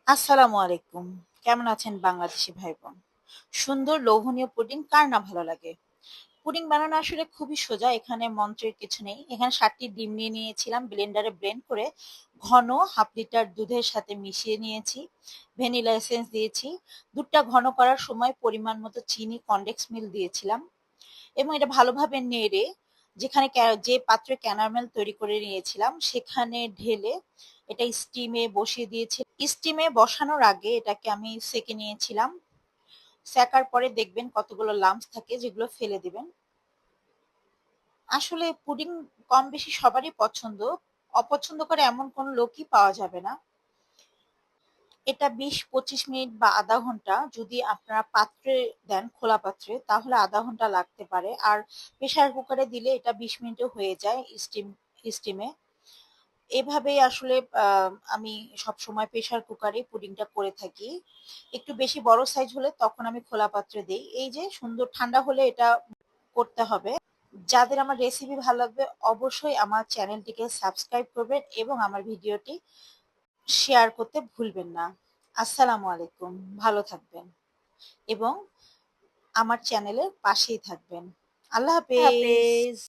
আসসালামু আলাইকুম। কেমন আছেন বাংলাদেশি ভাই বোন? সুন্দর লোভনীয় পুডিং কার না ভালো লাগে? পুডিং বানানো আসলে খুবই সোজা। এখানে মন্ত্রের কিছু নেই। এখানে ৭ টি ডিম নিয়ে নিয়েছিলাম। ব্লেন্ডারে ব্লেন্ড করে ঘন ১/২ লিটার দুধের সাথে মিশিয়ে নিয়েছি। ভ্যানিলা এসেন্স দিয়েছি। দুধটা ঘন করার সময় পরিমাণ মতো চিনি, কনডেন্স মিল্ক দিয়েছিলাম এবং এটা ভালোভাবে নেড়ে যেখানে যে পাত্রে ক্যারামেল তৈরি করে নিয়েছিলাম সেখানে ঢেলে এটা স্টিমে বসিয়ে দিয়েছি। স্টিমে বসানোর আগে এটাকে আমি সেঁকে নিয়েছিলাম। সেকার পরে দেখবেন কতগুলো লাম্পস থাকে যেগুলো ফেলে দিবেন। আসলে পুডিং কম বেশি সবারই পছন্দ। অপছন্দ করে এমন কোনো লোকই পাওয়া যাবে না। এটা ২০-২৫ মিনিট বা আধা ঘন্টা যদি আপনারা পাত্রে দেন, খোলা পাত্রে, তাহলে আধা ঘন্টা লাগতে পারে। আর প্রেসার কুকারে দিলে এটা ২০ মিনিটে হয়ে যায় স্টিমে। এভাবেই আসলে আমি সবসময় প্রেসার কুকারে পুডিংটা করে থাকি। একটু বেশি বড় সাইজ হলে তখন আমি খোলা পাত্রে দেই। এই যে সুন্দর ঠান্ডা হলে এটা করতে হবে। যাদের আমার রেসিপি ভালো লাগবে অবশ্যই আমার চ্যানেলটিকে সাবস্ক্রাইব করবেন এবং আমার ভিডিওটি শেয়ার করতে ভুলবেন না। আসসালামু আলাইকুম। ভালো থাকবেন এবং আমার চ্যানেলের পাশেই থাকবেন। আল্লাহ আল্লাহ হাফেজ। হাফেজ।